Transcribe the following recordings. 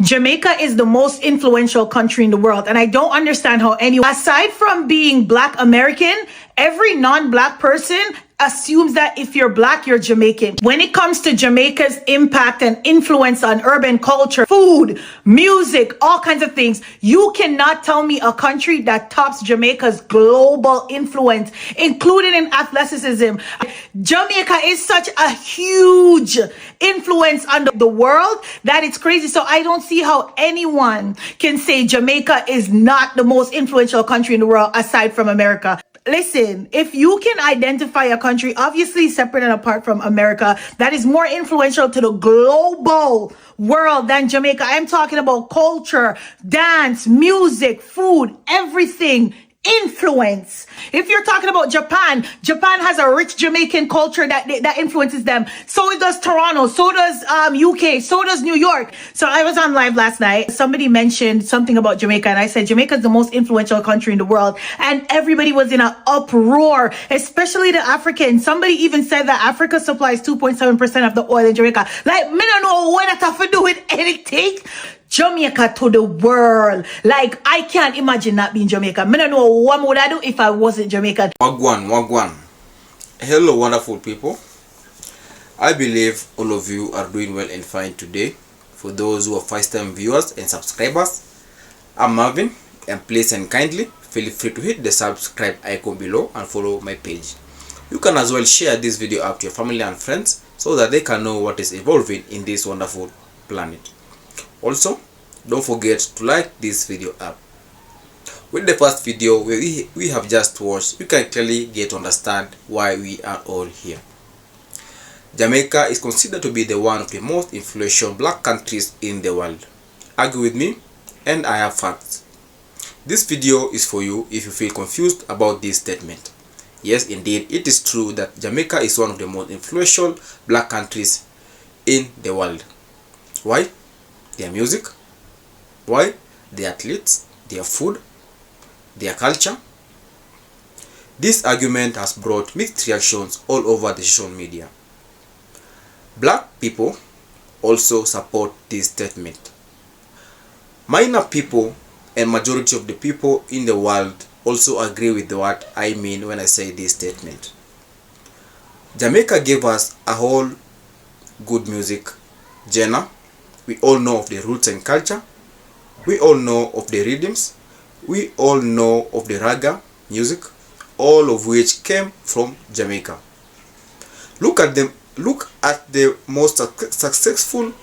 Jamaica is the most influential country in the world. And I don't understand how anyone, aside from being Black American, every non-Black person assumes that if you're Black, you're Jamaican. When it comes to Jamaica's impact and influence on urban culture, food, music, all kinds of things, you cannot tell me a country that tops Jamaica's global influence, including in athleticism. Jamaica is such a huge influence on the world that it's crazy. So I don't see how anyone can say Jamaica is not the most influential country in the world aside from America. Listen, if you can identify a country, obviously separate and apart from America, that is more influential to the global world than Jamaica. I'm talking about culture, dance, music, food, everything. Influence. If you're talking about Japan, Japan has a rich Jamaican culture that influences them. So it does Toronto, so does UK, so does New York. So I was on live last night. Somebody mentioned something about Jamaica, and I said Jamaica is the most influential country in the world, and everybody was in an uproar, especially the Africans. Somebody even said that Africa supplies 2.7% of the oil in Jamaica. Like, me don't know what that have to do with anything. Jamaica to the world. Like, I can't imagine not being Jamaican. I don't know what would I do if I wasn't Jamaican. Wagwan. Hello, wonderful people. I believe all of you are doing well and fine today. For those who are first-time viewers and subscribers, I'm Marvin, and please and kindly feel free to hit the subscribe icon below and follow my page. You can as well share this video up to your family and friends so that they can know what is evolving in this wonderful planet. Also, don't forget to like this video up. With the first video we have just watched, you can clearly get to understand why we are all here. Jamaica is considered to be one of the most influential Black countries in the world. Argue with me, and I have facts. This video is for you if you feel confused about this statement. Yes, indeed, it is true that Jamaica is one of the most influential Black countries in the world. Why? Their music. Why? Their athletes, their food, their culture. This argument has brought mixed reactions all over the social media. Black people also support this statement. Minor people and majority of the people in the world also agree with what I mean when I say this statement. Jamaica gave us a whole good music genre. We all know of the roots and culture. We all know of the rhythms. We all know of the raga music, all of which came from Jamaica. Look at the most successful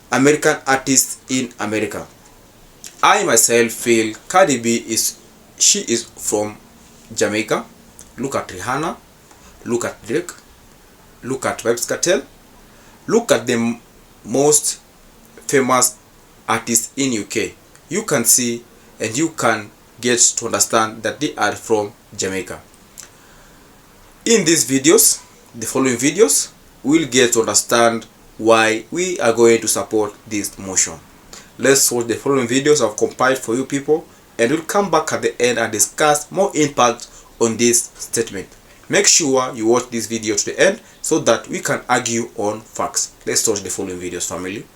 American artists in America. I myself feel Cardi B is from Jamaica. Look at Rihanna. Look at Drake. Look at Vybz Kartel. Look at the most famous artists in UK. You can see and you can get to understand that they are from Jamaica. In these videos, the following videos, we'll get to understand why we are going to support this motion. Let's watch the following videos I've compiled for you people, and we'll come back at the end and discuss more impact on this statement. Make sure you watch this video to the end so that we can argue on facts. Let's watch the following videos, family.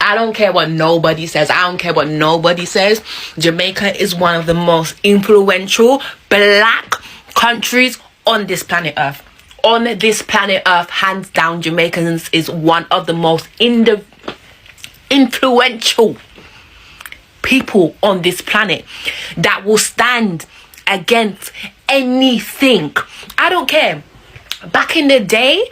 I don't care what nobody says. I don't care what nobody says. Jamaica is one of the most influential Black countries on this planet Earth. On this planet Earth, hands down, Jamaicans is one of the most influential people on this planet that will stand against anything. I don't care. Back in the day,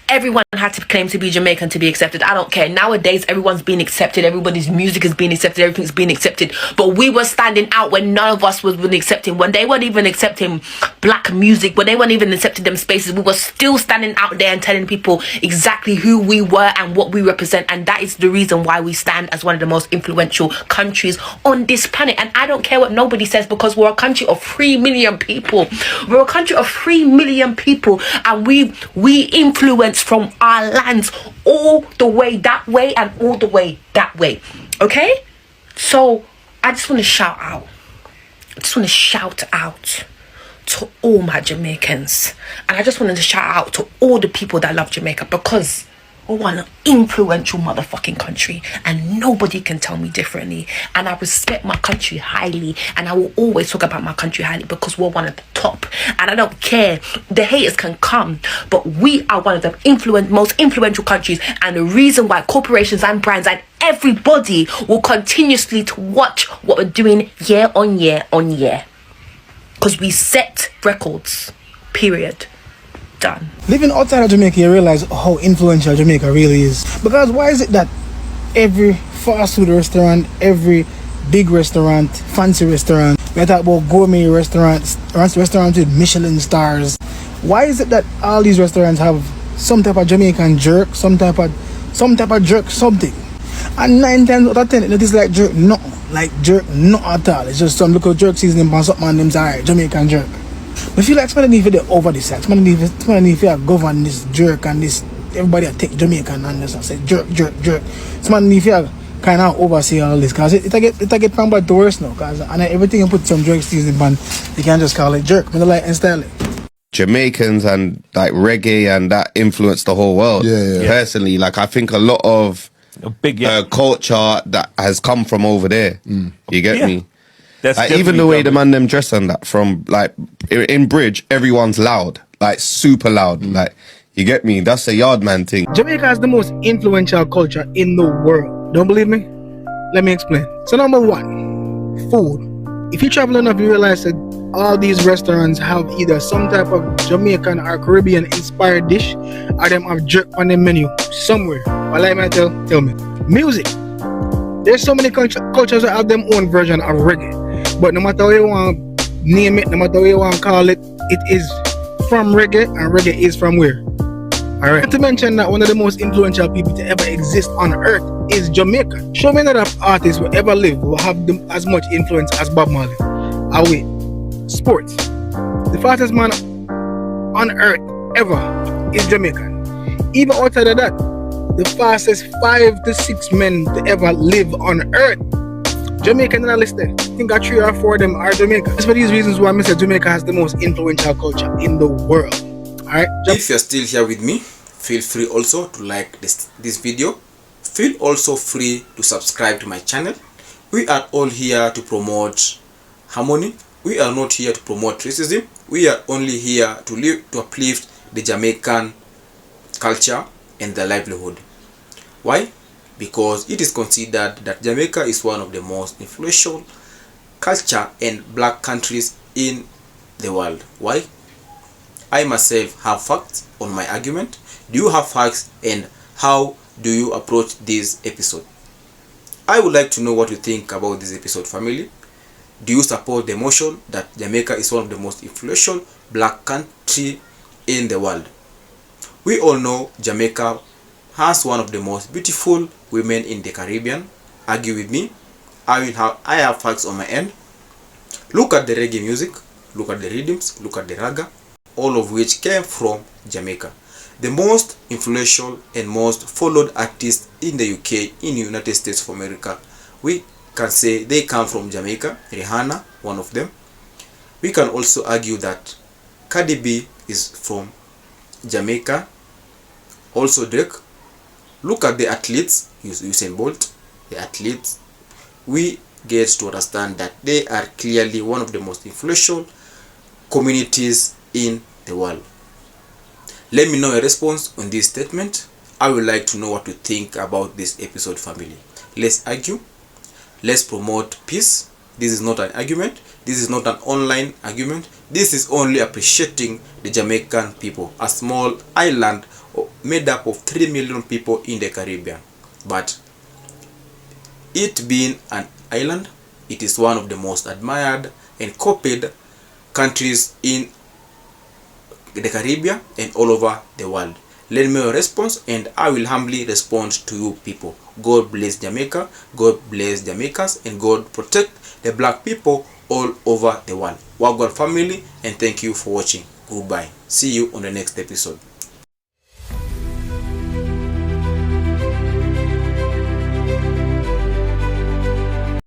everyone had to claim to be Jamaican to be accepted. I don't care. Nowadays, everyone's being accepted. Everybody's music is being accepted. Everything's being accepted. But we were standing out when none of us was really accepting. When they weren't even accepting Black music, when they weren't even accepting them spaces, we were still standing out there and telling people exactly who we were and what we represent. And that is the reason why we stand as one of the most influential countries on this planet. And I don't care what nobody says, because we're a country of 3 million people. We're a country of 3 million people, and we influence from our lands all the way that way and all the way that way. Okay? So I just want to shout out. I just want to shout out to all my Jamaicans. And I just wanted to shout out to all the people that love Jamaica, because We're one influential motherfucking country, and nobody can tell me differently. And I respect my country highly, and I will always talk about my country highly because we're one of the top. And I don't care, the haters can come, but we are one of the most influential countries, and the reason why corporations and brands and everybody will continuously to watch what we're doing year on year on year, because we set records. Period. Done. Living outside of Jamaica, you realize how influential Jamaica really is. Because why is it that every fast food restaurant, every big restaurant, fancy restaurant, we talk about gourmet restaurants with Michelin stars, why is it that all these restaurants have some type of Jamaican jerk, some type of jerk something? And 9 times out of 10 it is like jerk not at all. It's just some little jerk seasoning on something and them say, alright, Jamaican jerk. But I feel like somebody need to over this side. Somebody need to govern this jerk and this. Everybody take Jamaican and just say jerk. Somebody need to kind of oversee all this, because it get from bad to worse now. Because and everything you put some jerk seasoning on, you can just call it jerk. But like and style it. Jamaicans and like reggae and that influenced the whole world. Yeah. Personally, like I think a lot of culture that has come from over there. You get me? That's like, even the way the man them dress and that, from like in Bridge, everyone's loud, like super loud. Like, you get me? That's a yard man thing. Jamaica has the most influential culture in the world. Don't believe me? Let me explain. So number one, food. If you travel enough, you realize that all these restaurants have either some type of Jamaican or Caribbean inspired dish, or them have jerk on their menu somewhere. But like I tell me. Music. There's so many cultures that have their own version of reggae. But no matter how you want to name it, no matter how you want to call it, it is from reggae, and reggae is from where? Alright. Not to mention that one of the most influential people to ever exist on earth is Jamaica. Show me another artist who ever live who have as much influence as Bob Marley. Wait. Sports. The fastest man on earth ever is Jamaican. Even outside of that, the fastest 5 to 6 men to ever live on earth, Jamaican in a list there. I think 3 or 4 of them are Jamaican. That's for these reasons why I said Jamaica has the most influential culture in the world. Alright? If you're still here with me, feel free also to like this video. Feel also free to subscribe to my channel. We are all here to promote harmony. We are not here to promote racism. We are only here to uplift the Jamaican culture and their livelihood. Why? Because it is considered that Jamaica is one of the most influential culture and black countries in the world. Why? I myself have facts on my argument. Do you have facts, and how do you approach this episode? I would like to know what you think about this episode, family. Do you support the motion that Jamaica is one of the most influential black country in the world? We all know Jamaica has one of the most beautiful women in the Caribbean. Argue with me. I have facts on my end. Look at the reggae music, look at the rhythms, look at the raga, all of which came from Jamaica. The most influential and most followed artists in the UK, in the United States of America, we can say they come from Jamaica. Rihanna, one of them. We can also argue that Cardi B is from Jamaica. Also Drake. Look at the athletes, Usain Bolt, the athletes. We get to understand that they are clearly one of the most influential communities in the world. Let me know your response on this statement. I would like to know what you think about this episode, family. Let's argue. Let's promote peace. This is not an argument. This is not an online argument. This is only appreciating the Jamaican people, a small island made up of 3 million people in the Caribbean. But it being an island, it is one of the most admired and copied countries in the Caribbean and all over the world. Let me know your response, and I will humbly respond to you people. God bless Jamaica, God bless Jamaicans, and God protect the black people all over the world. Wagwan family, and thank you for watching. Goodbye. See you on the next episode.